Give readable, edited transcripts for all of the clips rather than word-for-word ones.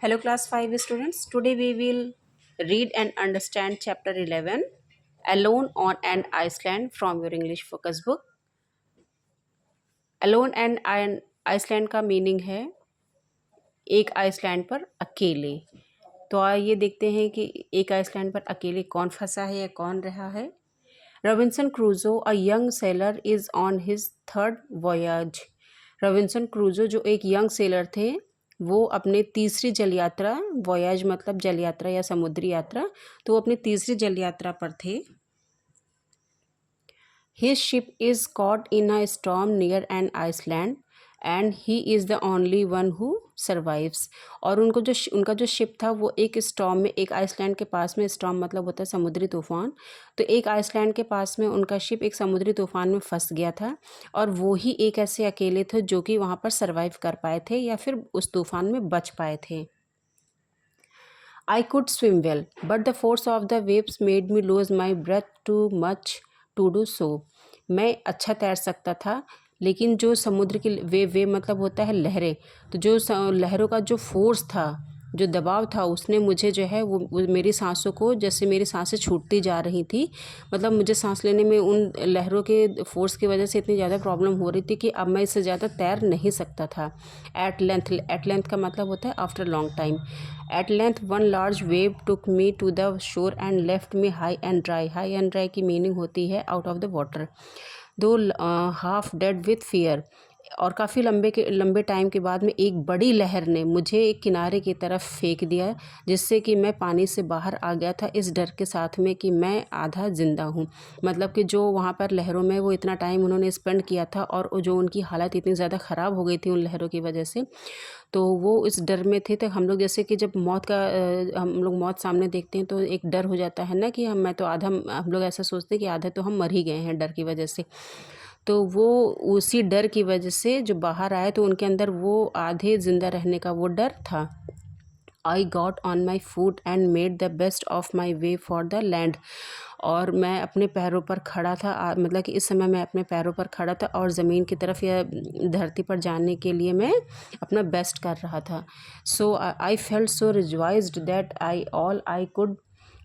Hello class 5 students. Today we will read and understand chapter 11 Alone on an Iceland from your English focus book. Alone and an Iceland का meaning है एक Iceland पर अकेले। तो आइए देखते हैं कि एक आइसलैंड पर अकेले कौन फंसा है या कौन रहा है। रॉबिन्सन क्रूजो a young seller is on his third voyage. Robinson क्रूजो जो एक यंग सेलर थे वो अपने तीसरी जल यात्रा, वॉयज मतलब जल यात्रा या समुद्री यात्रा, तो वो अपनी तीसरी जल यात्रा पर थे। His ship is caught in a storm near an Iceland and he is the only one who survives. और उनका जो शिप था वो एक स्टॉर्म में, एक आइसलैंड के पास में, स्टॉर्म मतलब होता है समुद्री तूफान, तो एक आइसलैंड के पास में उनका शिप एक समुद्री तूफान में फंस गया था और वो ही एक ऐसे अकेले थे जो कि वहाँ पर सर्वाइव कर पाए थे या फिर उस तूफान में बच पाए थे। I could swim well, but the force of the waves made me lose my breath too much to do so. मैं अच्छा तैर सकता था, लेकिन जो समुद्र की वेव मतलब होता है लहरें, तो जो लहरों का जो फोर्स था, जो दबाव था, उसने मुझे जो है वो मेरी सांसों को, जैसे मेरी सांसें छूटती जा रही थी, मतलब मुझे सांस लेने में उन लहरों के फोर्स की वजह से इतनी ज़्यादा प्रॉब्लम हो रही थी कि अब मैं इससे ज़्यादा तैर नहीं सकता था। एट लेंथ का मतलब होता है after long time. At length one large wave took me to the shore and left me high and dry. High and dry की मीनिंग होती है out of the water. Though half dead with fear. और काफ़ी लंबे time के बाद में एक बड़ी लहर ने मुझे एक किनारे की तरफ फेंक दिया, जिससे कि मैं पानी से बाहर आ गया था इस डर के साथ में कि मैं आधा ज़िंदा हूँ। मतलब कि जो वहाँ पर लहरों में वो इतना टाइम उन्होंने स्पेंड किया था और जो उनकी हालत इतनी ज़्यादा ख़राब हो गई थी उन लहरों की वजह से, तो वो इस डर में थे। तो हम लोग जैसे कि जब हम लोग मौत सामने देखते हैं तो एक डर हो जाता है ना कि हम लोग ऐसा सोचते हैं कि आधे तो हम मर ही गए हैं डर की वजह से। तो वो उसी डर की वजह से जो बाहर आए तो उनके अंदर वो आधे ज़िंदा रहने का वो डर था। I got on my foot and made the best of my way for the land. और मैं अपने पैरों पर खड़ा था, मतलब कि इस समय मैं अपने पैरों पर खड़ा था और ज़मीन की तरफ या धरती पर जाने के लिए मैं अपना बेस्ट कर रहा था। So I felt so rejoiced that all I could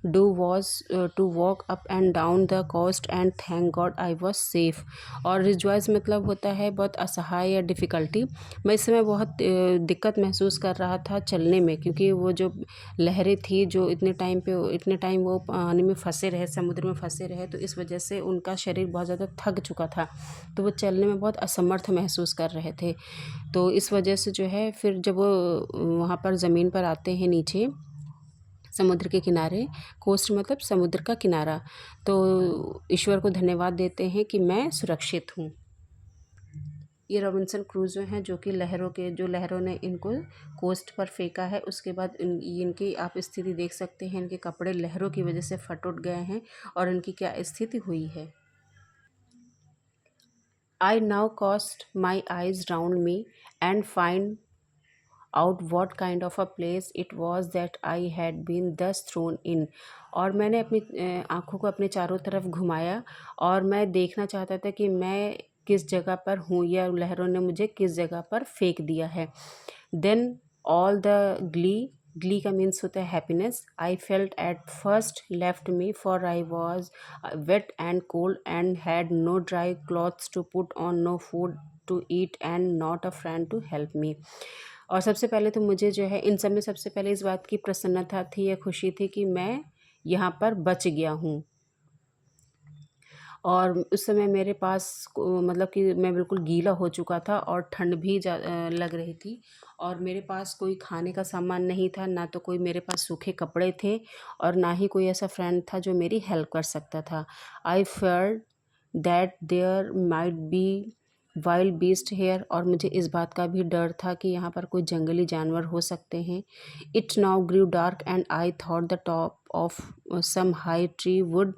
do was to walk up and down the coast and thank God I was safe। और रिजवाइज मतलब होता है बहुत असहाय या डिफ़िकल्टी। मैं इस समय बहुत दिक्कत महसूस कर रहा था चलने में, क्योंकि वो जो लहरें थी जो इतने टाइम वो पानी में फंसे रहे, समुद्र में फंसे रहे, तो इस वजह से उनका शरीर बहुत ज़्यादा थक चुका था, तो वो चलने में बहुत असमर्थ महसूस कर रहे थे। तो इस वजह से जो है फिर जब वो वहाँ पर ज़मीन पर आते हैं नीचे समुद्र के किनारे, कोस्ट मतलब समुद्र का किनारा, तो ईश्वर को धन्यवाद देते हैं कि मैं सुरक्षित हूँ। ये रॉबिन्सन क्रूज़ो हैं जो कि लहरों ने इनको कोस्ट पर फेंका है। उसके बाद इनकी आप स्थिति देख सकते हैं, इनके कपड़े लहरों की वजह से फट उठ गए हैं और इनकी क्या स्थिति हुई है। I now cast my eyes round me and find out what kind of a place it was that I had been thus thrown in. और मैंने अपनी आँखों को अपने चारों तरफ घुमाया और मैं देखना चाहता था कि मैं किस जगह पर हूँ या लहरों ने मुझे किस जगह पर फेंक दिया है। देन ऑल द ग्ली का मीन्स होता है happiness, I felt at first left me for I was wet and cold and had no dry clothes to put on, no food to eat and not a friend to help me. और सबसे पहले तो मुझे जो है इन सब में सबसे पहले इस बात की प्रसन्नता थी या खुशी थी कि मैं यहाँ पर बच गया हूँ। और उस समय मेरे पास मतलब कि मैं बिल्कुल गीला हो चुका था और ठंड भी लग रही थी और मेरे पास कोई खाने का सामान नहीं था, ना तो कोई मेरे पास सूखे कपड़े थे और ना ही कोई ऐसा फ्रेंड था जो मेरी हेल्प कर सकता था। I feared that there might be wild beast here. और मुझे इस बात का भी डर था कि यहाँ पर कोई जंगली जानवर हो सकते हैं। It now grew dark and I thought the top of some high tree would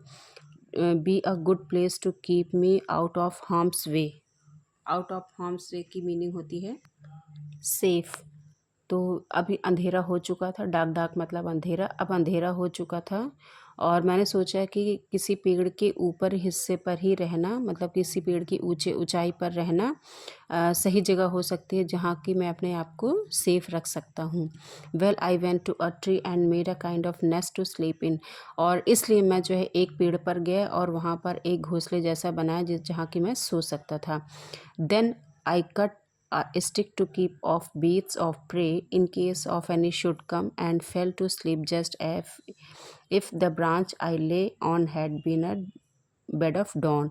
be a good place to keep me out of harm's way. Out of harm's way की मीनिंग होती है सेफ। तो अभी अंधेरा हो चुका था, dark dark मतलब अंधेरा, अब अंधेरा हो चुका था और मैंने सोचा कि किसी पेड़ के ऊपर हिस्से पर ही रहना, मतलब किसी पेड़ की ऊंचाई पर रहना सही जगह हो सकती है जहाँ कि मैं अपने आप को सेफ रख सकता हूँ। Well I went to a tree and made a kind of nest to sleep in. और इसलिए मैं जो है एक पेड़ पर गया और वहाँ पर एक घोंसले जैसा बनाया जहाँ कि मैं सो सकता था। Then I cut a stick to keep off beasts of prey in case of any should come, and fell to sleep just if the branch I lay on had been a bed of dawn.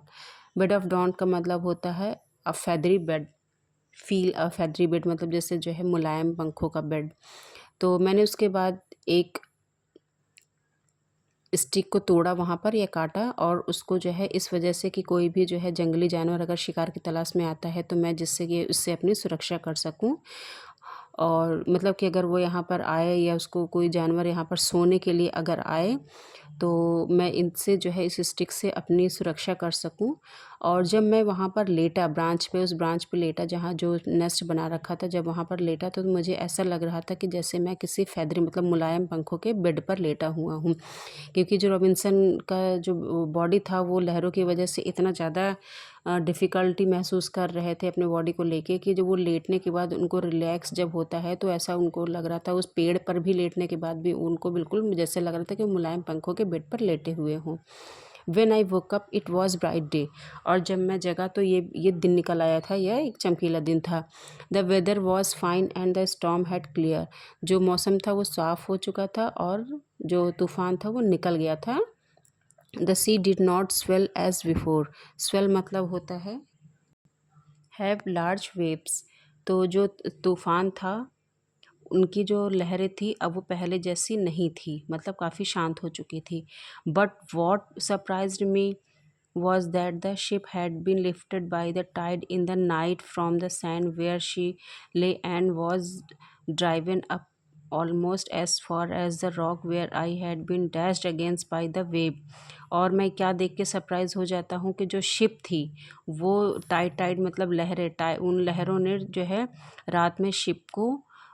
Bed of dawn का मतलब होता है अ feathery bed, feel अ feathery bed मतलब जैसे जो है मुलायम पंखों का बेड। तो मैंने उसके बाद एक स्टिक को तोड़ा वहाँ पर या काटा, और उसको जो है इस वजह से कि कोई भी जो है जंगली जानवर अगर शिकार की तलाश में आता है तो मैं जिससे कि उससे अपनी सुरक्षा कर सकूँ। और मतलब कि अगर वो यहाँ पर आए या उसको कोई जानवर यहाँ पर सोने के लिए अगर आए तो मैं इनसे जो है इस स्टिक से अपनी सुरक्षा कर सकूं। और जब मैं वहाँ पर लेटा ब्रांच पे, उस ब्रांच पे लेटा जहाँ जो नेस्ट बना रखा था, जब वहाँ पर लेटा तो मुझे ऐसा लग रहा था कि जैसे मैं किसी फैदरी मतलब मुलायम पंखों के बेड पर लेटा हुआ हूँ। क्योंकि जो रॉबिन्सन का जो बॉडी था वो लहरों की वजह से इतना ज़्यादा डिफ़िकल्टी महसूस कर रहे थे अपने बॉडी को लेके कि जो वो लेटने के बाद उनको रिलैक्स जब होता है तो ऐसा उनको लग रहा था, उस पेड़ पर भी लेटने के बाद भी उनको बिल्कुल जैसे लग रहा था कि मुलायम पंखों के बेड पर लेटे हुए हों। When I woke up it was bright day. और जब मैं जगा तो ये दिन निकल आया था, यह एक चमकीला दिन था। The weather was fine and the storm had clear. जो मौसम था वो साफ़ हो चुका था और जो तूफ़ान था वो निकल गया था। The sea did not swell as before. Swell मतलब होता है हैव लार्ज वेव्स। तो जो तूफ़ान था उनकी जो लहरें थी अब वो पहले जैसी नहीं थी, मतलब काफ़ी शांत हो चुकी थी। But what surprised me was that the ship had been lifted by the tide in the night from the sand where she lay, and was driven up almost as far as the rock where I had been dashed against by the wave। और मैं क्या देख के surprise हो जाता हूँ कि जो शिप थी वो टाइड मतलब लहरें उन लहरों ने जो है रात में शिप को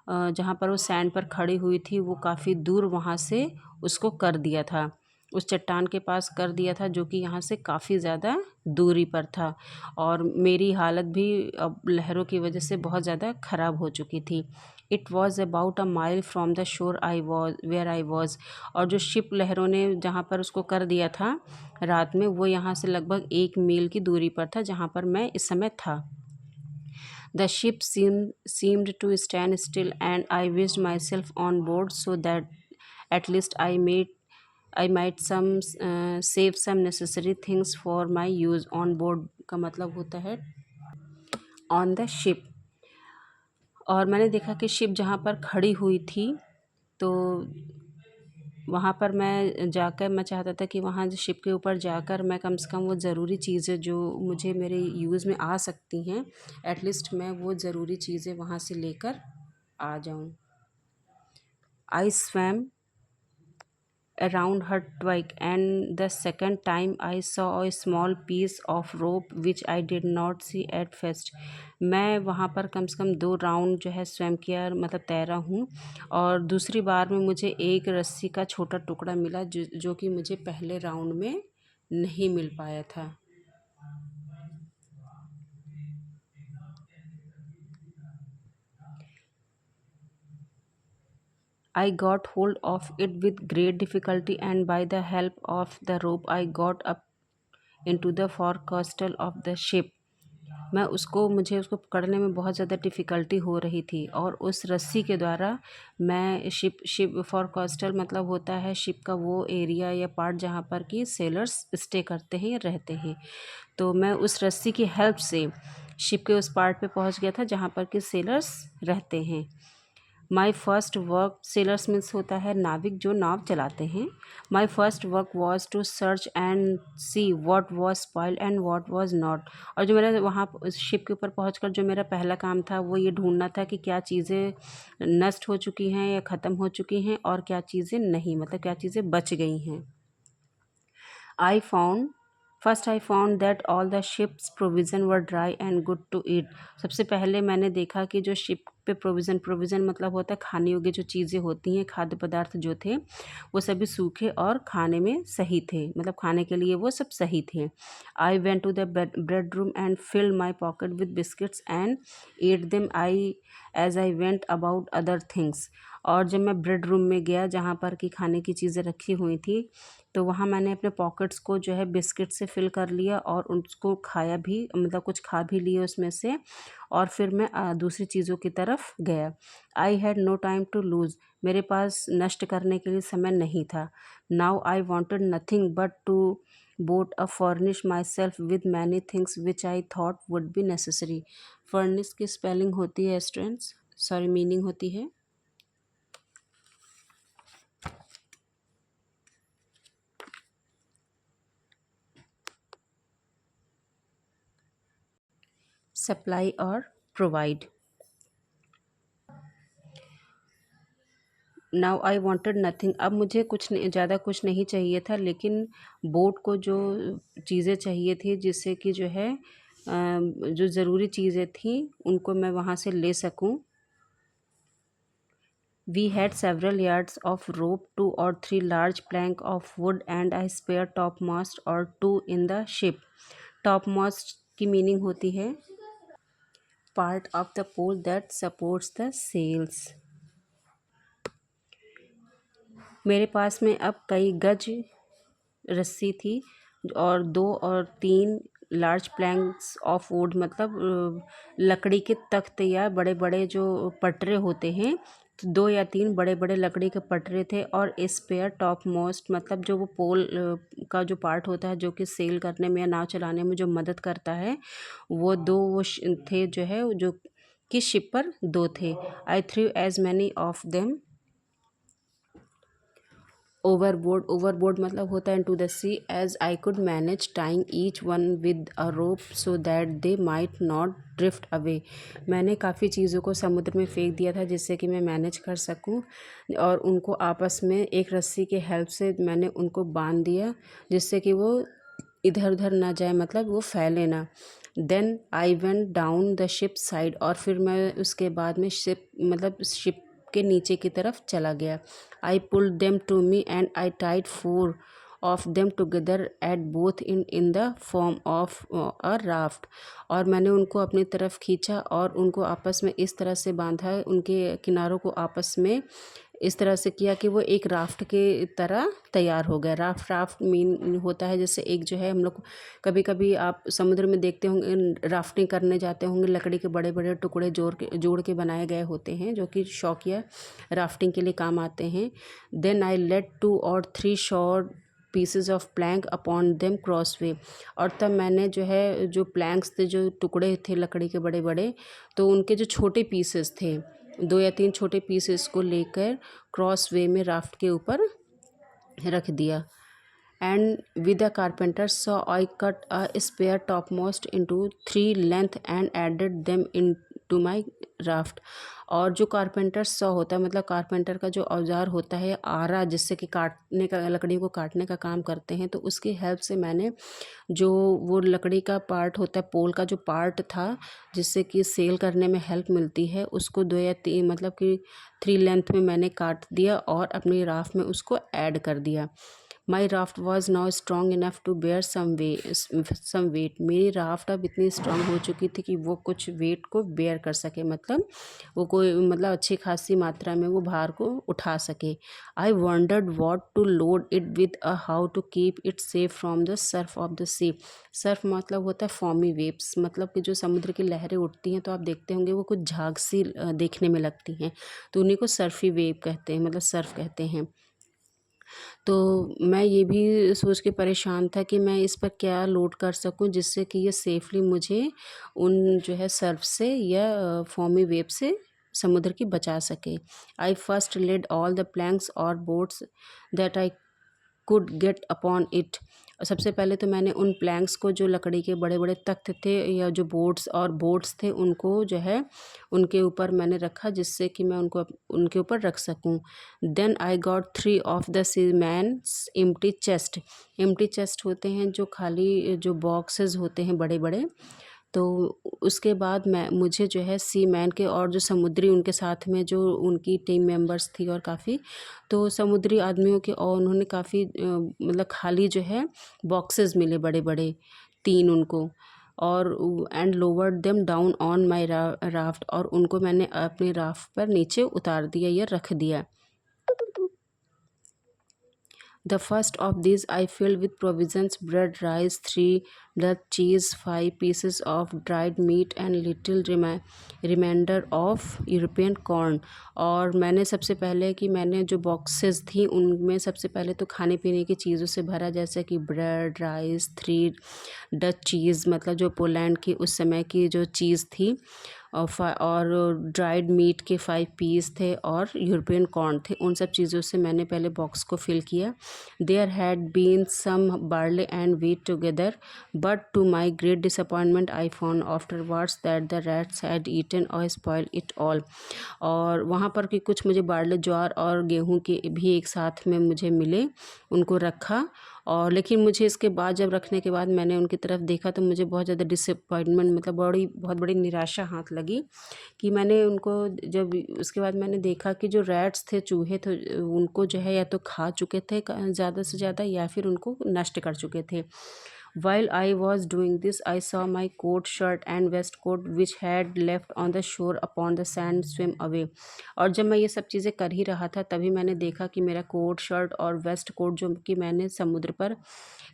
जहाँ पर वो सैंड पर खड़ी हुई थी वो काफ़ी दूर वहाँ से उसको कर दिया था, उस चट्टान के पास कर दिया था जो कि यहाँ से काफ़ी ज़्यादा दूरी पर था। और मेरी हालत भी अब लहरों की वजह से बहुत ज़्यादा ख़राब हो चुकी थी। It was about a mile from the shore where I was. और जो शिप लहरों ने जहाँ पर उसको कर दिया था रात में, वो यहाँ से लगभग 1 मील की दूरी पर था जहाँ पर मैं इस समय था। The ship seemed to stand still, and I wished myself on board so that at least I might save some necessary things for my use on board का मतलब होता है on the ship। और मैंने देखा कि शिप जहाँ पर खड़ी हुई थी तो वहाँ पर मैं चाहता था कि वहाँ शिप के ऊपर जाकर मैं कम से कम वो ज़रूरी चीज़ें जो मुझे मेरे यूज़ में आ सकती हैं, एटलीस्ट मैं वो ज़रूरी चीज़ें वहाँ से लेकर आ जाऊँ। आई swum around her twig, and the second time I saw a small piece of rope which I did not see at first। मैं वहाँ पर कम से कम 2 राउंड जो है स्वयं किया मतलब तैरा हूँ, और दूसरी बार में मुझे एक रस्सी का छोटा टुकड़ा मिला जो कि मुझे पहले राउंड में नहीं मिल पाया था। I got hold of it with great difficulty, and by the help of the rope I got up into the forecastle of the ship। मुझे उसको पकड़ने में बहुत ज़्यादा डिफ़िकल्टी हो रही थी, और उस रस्सी के द्वारा मैं शिप फोरकास्टल मतलब होता है शिप का वो एरिया या पार्ट जहाँ पर कि सेलर्स स्टे करते हैं या रहते हैं। तो मैं उस रस्सी की हेल्प से शिप के उस पार्ट पे पहुँच गया था जहाँ पर कि सेलर्स रहते हैं। My first work, sailors means होता है नाविक जो नाव चलाते हैं। My first work was to search and see what was spoiled and what was not. और जो मेरा वहाँ शिप के ऊपर पहुँच कर जो मेरा पहला काम था वो ये ढूंढना था कि क्या चीज़ें नष्ट हो चुकी हैं या ख़त्म हो चुकी हैं, और क्या चीज़ें नहीं, मतलब क्या चीज़ें बच गई हैं। I found that all the ship's provision were dry and good to eat। सबसे पहले मैंने देखा कि जो शिप पे प्रोविज़न, प्रोविज़न मतलब होता है खाने योग्य जो चीज़ें होती हैं, खाद्य पदार्थ जो थे वो सभी सूखे और खाने में सही थे, मतलब खाने के लिए वो सब सही थे। I went to the bread room and filled my pocket with biscuits and ate them I as I went about other things. और जब मैं ब्रेड रूम में गया जहाँ पर कि खाने की चीज़ें रखी हुई थी, तो वहाँ मैंने अपने पॉकेट्स को जो है बिस्किट से फिल कर लिया और उसको खाया भी, मतलब कुछ खा भी लिए उसमें से। और फिर मैं दूसरी चीज़ों की तरफ गया। I had no time to lose, मेरे पास नष्ट करने के लिए समय नहीं था। Now I wanted nothing but to boat a furnish myself with many things which I thought would be necessary. Furnish की स्पेलिंग होती है स्टूडेंट्स, सॉरी मीनिंग होती है सप्लाई और provide. Now I wanted nothing, अब मुझे कुछ नहीं, ज़्यादा कुछ नहीं चाहिए था, लेकिन बोट को जो चीज़ें चाहिए थी जिससे कि जो है जो ज़रूरी चीज़ें थी उनको मैं वहाँ से ले सकूँ। We had several yards of rope, 2 or 3 large plank of wood, and a spare topmast or two in the ship. Topmast की मीनिंग होती है part of the pole that supports the sails. मेरे पास में अब कई गज रस्सी थी और 2 और 3 लार्ज प्लैंक्स ऑफ वुड, मतलब लकड़ी के तख्ते या बड़े बड़े जो पटरे होते हैं, तो 2 या 3 बड़े बड़े लकड़ी के पटरे थे। और स्पेयर टॉप मोस्ट मतलब जो वो पोल का जो पार्ट होता है जो कि सेल करने में या नाव चलाने में जो मदद करता है, वो 2 थे जो है जो कि शिप पर 2 थे। I threw as many of them overboard, overboard मतलब होता है into the sea, as I could manage tying each one with a rope so that they might not drift away. मैंने काफ़ी चीज़ों को समुद्र में फेंक दिया था जिससे कि मैं मैनेज कर सकूं, और उनको आपस में एक रस्सी के हेल्प से मैंने उनको बांध दिया जिससे कि वो इधर उधर ना जाए, मतलब वो फैले ना। Then I went down the ship side, और फिर मैं उसके बाद में शिप मतलब शिप के नीचे की तरफ चला गया। I pulled them to me and I tied 4 of them together at both in the form of a raft. और मैंने उनको अपनी तरफ खींचा और उनको आपस में इस तरह से बांधा, उनके किनारों को आपस में इस तरह से किया कि वो एक राफ्ट के तरह तैयार हो गया। राफ्ट मीन होता है जैसे एक जो है हम लोग कभी कभी आप समुद्र में देखते होंगे, राफ्टिंग करने जाते होंगे, लकड़ी के बड़े बड़े टुकड़े जोड़ के बनाए गए होते हैं जो कि शौकिया राफ्टिंग के लिए काम आते हैं। Then I let 2 or 3 short pieces of plank upon them crossways. और तब मैंने जो है जो प्लैंक्स थे, जो टुकड़े थे लकड़ी के बड़े बड़े, तो उनके जो छोटे पीसेस थे 2 या 3 छोटे पीसेस को लेकर क्रॉस वे में राफ्ट के ऊपर रख दिया। And with the carpenter saw I cut a spare topmost into 3 length and added them into my raft. और जो कारपेंटर सॉ होता है, मतलब कारपेंटर का जो औजार होता है आरा, जिससे कि काटने का, लकड़ी को काटने का काम करते हैं, तो उसकी हेल्प से मैंने जो वो लकड़ी का पार्ट होता है, पोल का जो पार्ट था जिससे कि सेल करने में हेल्प मिलती है, उसको 2 या 3 मतलब कि 3 लेंथ में मैंने काट दिया और अपनी राफ्ट में उसको ऐड कर दिया। My raft was now strong enough to bear some weight. मेरी राफ्ट अब इतनी स्ट्रॉन्ग हो चुकी थी कि वो कुछ वेट को बेयर कर सके, मतलब वो कोई मतलब अच्छी खासी मात्रा में वो भार को उठा सके। I wondered what to load it with a how to keep it safe from the surf of the sea. Surf मतलब होता है फॉर्मी वेव्स, मतलब कि जो समुद्र की लहरें उठती हैं तो आप देखते होंगे वो कुछ झाग सी देखने में लगती हैं, तो उन्हीं को सर्फी वेव कहते हैं, मतलब सर्फ कहते हैं। तो मैं ये भी सोच के परेशान था कि मैं इस पर क्या लोड कर सकूं जिससे कि ये सेफली मुझे उन जो है सर्फ से या फॉर्मी वेव से समुद्र की बचा सके। I first laid all the planks और boats that I could get upon it. सबसे पहले तो मैंने उन प्लैंक्स को, जो लकड़ी के बड़े बड़े तख्त थे या जो बोट्स थे, उनको जो है उनके ऊपर मैंने रखा जिससे कि मैं उनको उनके ऊपर रख सकूं। Then I got 3 of the seamen's empty chest. Empty chest होते हैं जो खाली जो बॉक्सेस होते हैं बड़े बड़े, तो उसके बाद मुझे जो है सी मैन के और जो समुद्री उनके साथ में जो उनकी टीम मेंबर्स थी और काफ़ी, तो समुद्री आदमियों के और उन्होंने काफ़ी मतलब खाली जो है बॉक्सेस मिले बड़े बड़े 3 उनको, और and lowered them down on my raft, और उनको मैंने अपने राफ्ट पर नीचे उतार दिया या रख दिया। The first of these I filled with provisions, bread, rice, 3 Dutch cheese, 5 pieces of dried meat and little remainder of European corn। और मैंने सबसे पहले कि मैंने जो बॉक्सेस थी उनमें सबसे पहले तो खाने पीने की चीज़ों से भरा, जैसे कि ब्रेड, राइस, 3 डच चीज़ मतलब जो पोलैंड की उस समय की जो चीज़ थी, और ड्राइड मीट के 5 पीस थे और यूरोपियन कॉर्न थे। उन सब चीज़ों से मैंने पहले बॉक्स को फिल किया। There had been some barley and wheat together, but to my great disappointment I found afterwards that the rats had eaten or spoil it all. और वहाँ पर कि कुछ मुझे बार्ले, ज्वार और गेहूँ के भी एक साथ में मुझे मिले, उनको रखा। और लेकिन मुझे इसके बाद जब रखने के बाद मैंने उनकी तरफ देखा तो मुझे बहुत ज़्यादा डिसअपॉइंटमेंट मतलब बहुत बड़ी निराशा हाथ लगी कि मैंने उनको, जब उसके बाद मैंने देखा कि जो रैट्स थे, चूहे थे, उनको जो है या तो खा चुके थे ज़्यादा से ज़्यादा या फिर उनको नष्ट कर चुके थे। While I was doing this, I saw my coat, shirt and waistcoat which had left on the shore upon the sand swim away। और जब मैं ये सब चीज़ें कर ही रहा था तभी मैंने देखा कि मेरा कोट, शर्ट और वेस्ट कोट जो कि मैंने समुद्र पर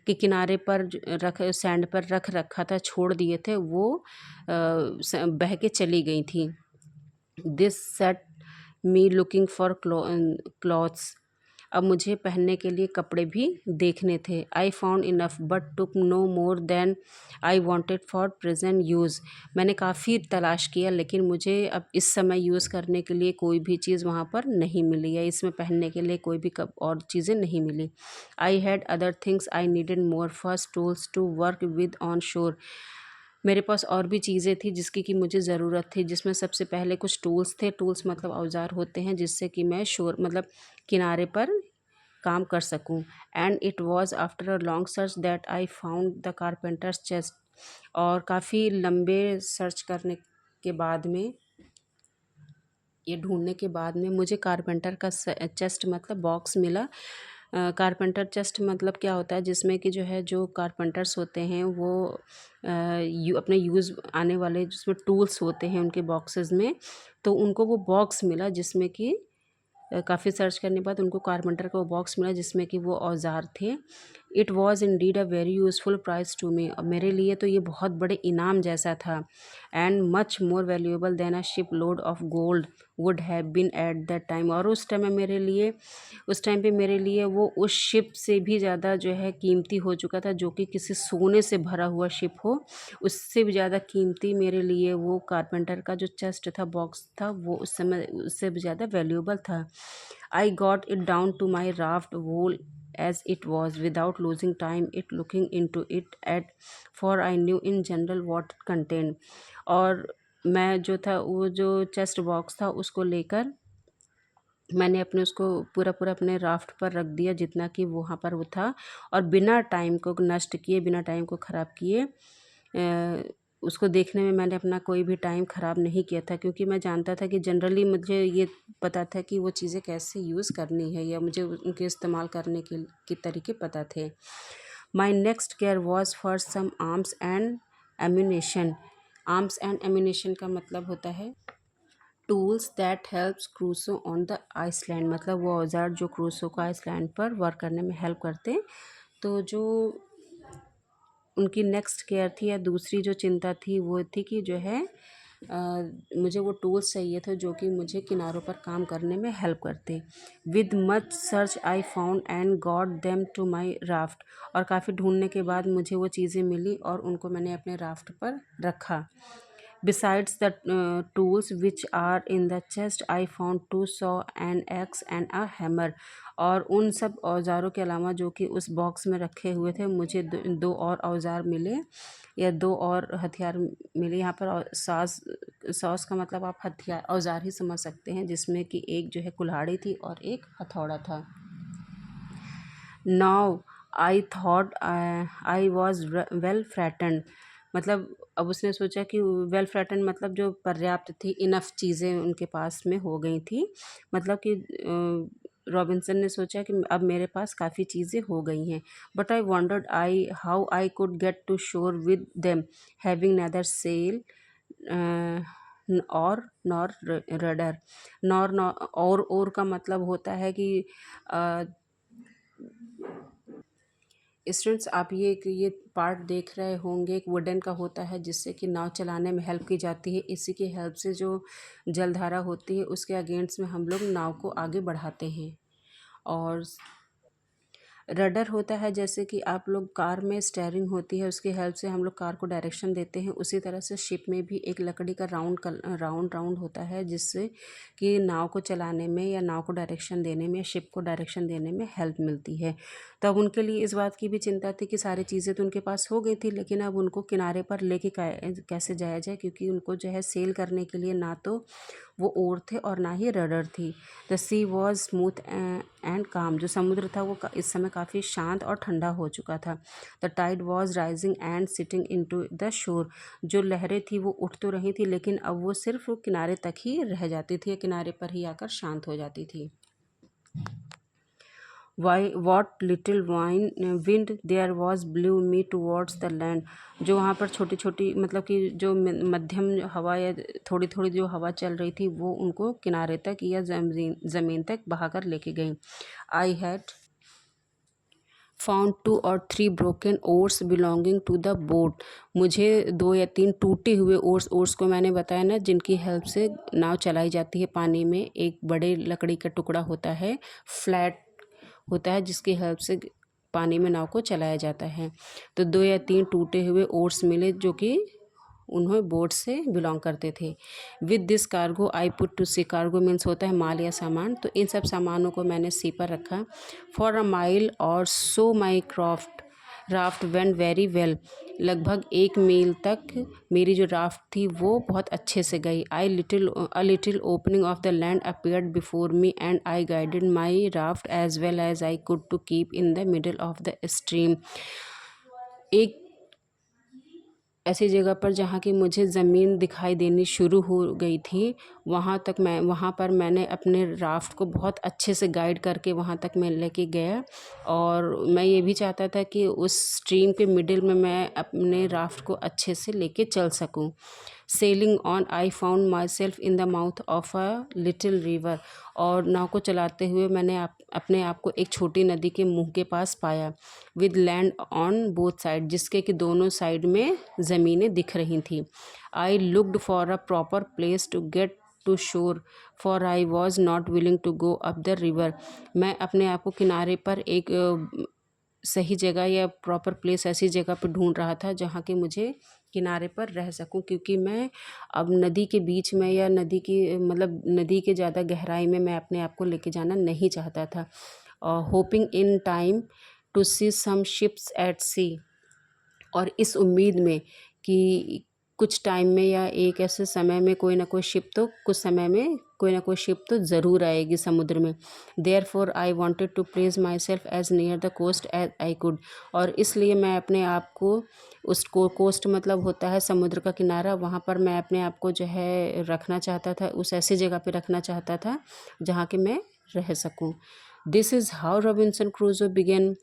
के किनारे पर सैंड पर रख रखा था, छोड़ दिए थे, वो बह के चली गई थी। This set me looking for clothes. अब मुझे पहनने के लिए कपड़े भी देखने थे। I found enough but took no more than I wanted for present use. मैंने काफ़ी तलाश किया लेकिन मुझे अब इस समय यूज़ करने के लिए कोई भी चीज़ वहाँ पर नहीं मिली, या इसमें पहनने के लिए कोई भी और चीज़ें नहीं मिली। I had other things I needed more, first tools to work with on shore. मेरे पास और भी चीज़ें थी जिसकी कि मुझे ज़रूरत थी, जिसमें सबसे पहले कुछ टूल्स थे। टूल्स मतलब औजार होते हैं जिससे कि मैं शोर मतलब किनारे पर काम कर सकूं। And it was after a long search that I found the carpenters chest. और काफ़ी लंबे सर्च करने के बाद में, ये ढूंढने के बाद में मुझे कारपेंटर का चेस्ट मतलब बॉक्स मिला। कारपेंटर चेस्ट मतलब क्या होता है, जिसमें कि जो है जो कारपेंटर्स होते हैं वो अपने यूज़ आने वाले जिसमें टूल्स होते हैं उनके बॉक्सेस में, तो उनको वो बॉक्स मिला जिसमें कि काफ़ी सर्च करने के बाद उनको कारपेंटर का वो बॉक्स मिला जिसमें कि वो औजार थे। It was indeed a very useful prize to me. और मेरे लिए तो ये बहुत बड़े इनाम जैसा था। And much more valuable than a ship load of gold would have been at that time. और उस टाइम पे मेरे लिए वो उस शिप से भी ज़्यादा जो है कीमती हो चुका था, जो कि किसी सोने से भरा हुआ शिप हो, उससे भी ज़्यादा कीमती मेरे लिए वो कारपेंटर का जो चेस्ट था, बॉक्स था, वो उस समय उससे भी ज़्यादा वैल्यूएबल था। I got it down to my raft whole as it was without losing time it looking into it at for I knew in general what it contained। और मैं जो था वो जो चेस्ट बॉक्स था उसको लेकर मैंने अपने उसको पूरा पूरा अपने राफ्ट पर रख दिया जितना कि वहाँ पर वो था, और बिना टाइम को नष्ट किए, बिना टाइम को ख़राब किए उसको देखने में मैंने अपना कोई भी टाइम ख़राब नहीं किया था, क्योंकि मैं जानता था कि जनरली मुझे ये पता था कि वो चीज़ें कैसे यूज़ करनी है या मुझे उनके इस्तेमाल करने के तरीके पता थे। My next care was for some arms and ammunition. Arms and ammunition का मतलब होता है tools that helps Crusoe on the island, मतलब वो औजार जो क्रूसो को आइसलैंड पर वर्क करने में हेल्प करते हैं। तो जो उनकी नेक्स्ट केयर थी या दूसरी जो चिंता थी वो थी कि जो है मुझे वो टूल्स चाहिए थे जो कि मुझे किनारों पर काम करने में हेल्प करते। With much search I found and got them to my raft. और काफ़ी ढूंढने के बाद मुझे वो चीज़ें मिली और उनको मैंने अपने राफ्ट पर रखा। Besides the tools which are in the chest, I found 2 saw, an axe and a hammer। और उन सब औजारों के अलावा जो कि उस बॉक्स में रखे हुए थे, मुझे दो और औजार मिले या दो और हथियार मिले। यहाँ पर सॉस का मतलब आप हथियार औजार ही समझ सकते हैं, जिसमें कि एक जो है कुल्हाड़ी थी और एक हथौड़ा था। Now I thought I was well frightened, मतलब अब उसने सोचा कि वेल फ्लैटन मतलब जो पर्याप्त थी, इनफ चीज़ें उनके पास में हो गई थी, मतलब कि रॉबिन्सन ने सोचा कि अब मेरे पास काफ़ी चीज़ें हो गई हैं। But I wondered I how I could get to shore with them having neither sail oar nor rudder. Nor oar का मतलब होता है कि स्टूडेंट्स आप ये पार्ट देख रहे होंगे, एक वुडन का होता है जिससे कि नाव चलाने में हेल्प की जाती है। इसी की हेल्प से जो जलधारा होती है उसके अगेंस्ट में हम लोग नाव को आगे बढ़ाते हैं। और रडर होता है जैसे कि आप लोग कार में स्टेयरिंग होती है, उसकी हेल्प से हम लोग कार को डायरेक्शन देते हैं। उसी तरह से शिप में भी एक लकड़ी का राउंड होता है जिससे कि नाव को चलाने में या नाव को डायरेक्शन देने में या शिप को डायरेक्शन देने में हेल्प मिलती है। तब उनके लिए इस बात की भी चिंता थी कि सारी चीज़ें तो उनके पास हो गई थी, लेकिन अब उनको किनारे पर लेके कैसे जाया जाए, क्योंकि उनको जो है सेल करने के लिए ना तो वो ओर थे और ना ही रडर थी। The sea was smooth and calm. जो समुद्र था वो इस समय काफ़ी शांत और ठंडा हो चुका था। The tide was rising and setting into the shore. जो लहरें थी वो उठ तो रही थी, लेकिन अब वो सिर्फ किनारे तक ही रह जाती थी या किनारे पर ही आकर शांत हो जाती थी। By what little wind there was blew me towards the land. जो वहाँ पर छोटी छोटी मतलब कि जो मध्यम हवा या थोड़ी थोड़ी जो हवा चल रही थी वो उनको किनारे तक या ज़मीन तक बहाकर लेके गई। I had found 2 or 3 broken oars belonging to the boat. मुझे 2 या 3 टूटे हुए ओर्स को मैंने बताया ना, जिनकी हेल्प से नाव चलाई जाती है पानी में। एक बड़े लकड़ी का टुकड़ा होता है, फ्लैट होता है, जिसकी हेल्प से पानी में नाव को चलाया जाता है। तो 2 या 3 टूटे हुए ओर्स मिले जो कि उन्हें बोट से बिलोंग करते थे। With this cargo I put to sea. Cargo means होता है माल या सामान। तो इन सब सामानों को मैंने सी पर रखा। फॉर अ माइल और सो माई राफ्ट वेंट वेरी वेल। लगभग 1 मील तक मेरी जो राफ्ट थी वो बहुत अच्छे से गई। A little opening of the land appeared before me and I guided my raft as well as I could to keep in the middle of the stream. एक ऐसी जगह पर जहाँ की मुझे ज़मीन दिखाई देनी शुरू हो गई थी, वहाँ पर मैंने अपने राफ्ट को बहुत अच्छे से गाइड करके वहाँ तक मैं लेके गया। और मैं ये भी चाहता था कि उस स्ट्रीम के मिडिल में मैं अपने राफ्ट को अच्छे से लेके चल सकूं। Selling on I found my self in the mouth of a little river. और नाव को चलाते हुए मैंने अपने आप को एक छोटी नदी के मुंह के पास पाया। With land on both side, जिसके कि दोनों साइड में ज़मीनें दिख रही थी। I looked for a proper place to get to shore for I was not willing to go up the river. मैं अपने आप को किनारे पर एक सही जगह या प्रॉपर प्लेस ऐसी जगह पर ढूंढ रहा था जहाँ कि मुझे किनारे पर रह सकूं, क्योंकि मैं अब नदी के बीच में या नदी की मतलब नदी के ज़्यादा गहराई में मैं अपने आप को लेके जाना नहीं चाहता था। Hoping in time to see some ships at sea. और इस उम्मीद में कि कुछ टाइम में या एक ऐसे समय में कोई ना कोई शिप तो कुछ समय में कोई ना कोई शिप तो ज़रूर आएगी समुद्र में। Therefore I wanted to place myself as near the coast as I could. और इसलिए मैं अपने आप को उसको कोस्ट मतलब होता है समुद्र का किनारा, वहाँ पर मैं अपने आप को जो है रखना चाहता था, उस ऐसी जगह पे रखना चाहता था जहाँ कि मैं रह सकूँ। This is how Robinson Crusoe began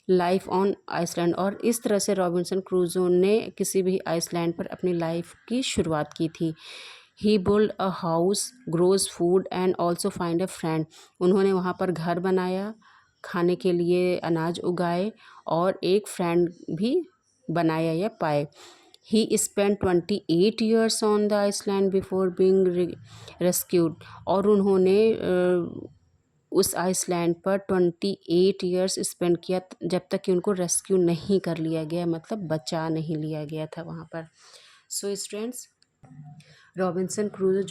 life on island. और इस तरह से रॉबिन्सन क्रूजो ने किसी भी आइसलैंड पर अपनी लाइफ की शुरुआत की थी। He build a house, grows food and also find a friend. उन्होंने वहाँ पर घर बनाया, खाने के लिए अनाज उगाए और एक फ्रेंड भी बनाया या पाए। He spend 28 years on the island before being rescued. और उन्होंने उस आइसलैंड पर 28 ईयर्स स्पेंड किया जब तक कि उनको रेस्क्यू नहीं कर लिया गया, मतलब बचा नहीं लिया गया था वहाँ पर। सो स्टूडेंट्स, रॉबिन्सन क्रूजो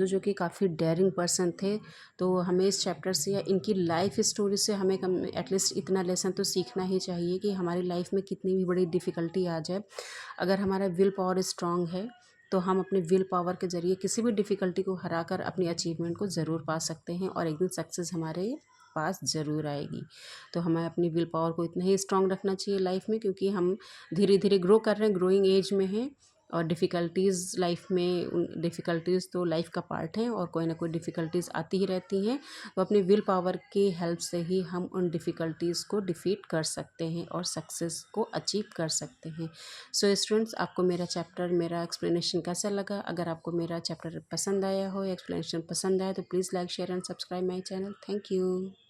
जो कि काफ़ी डेयरिंग पर्सन थे, तो हमें इस चैप्टर से या इनकी लाइफ स्टोरी से हमें एटलीस्ट इतना लेसन तो सीखना ही चाहिए कि हमारी लाइफ में कितनी भी बड़ी डिफ़िकल्टी आ जाए, अगर हमारा विल पावर स्ट्रांग है तो हम अपने विल पावर के ज़रिए किसी भी डिफ़िकल्टी को हरा कर अपनी अचीवमेंट को ज़रूर पा सकते हैं और एक दिन सक्सेस हमारे पास ज़रूर आएगी। तो हमें अपनी विल पावर को इतना ही स्ट्रॉन्ग रखना चाहिए लाइफ में, क्योंकि हम धीरे धीरे ग्रो कर रहे हैं, ग्रोइंग एज में हैं। और डिफ़िकल्टीज़ लाइफ में, उन डिफ़िकल्टीज़ तो लाइफ का पार्ट है और कोई ना कोई डिफ़िकल्टीज़ आती ही रहती हैं। तो अपनी विल पावर की हेल्प से ही हम उन डिफ़िकल्टीज़ को डिफ़ीट कर सकते हैं और सक्सेस को अचीव कर सकते हैं। सो स्टूडेंट्स, आपको मेरा चैप्टर, मेरा एक्सप्लेनेशन कैसा लगा? अगर आपको मेरा चैप्टर पसंद आया हो या एक्सप्लेनेशन पसंद आया तो please like, share and subscribe my channel. Thank you.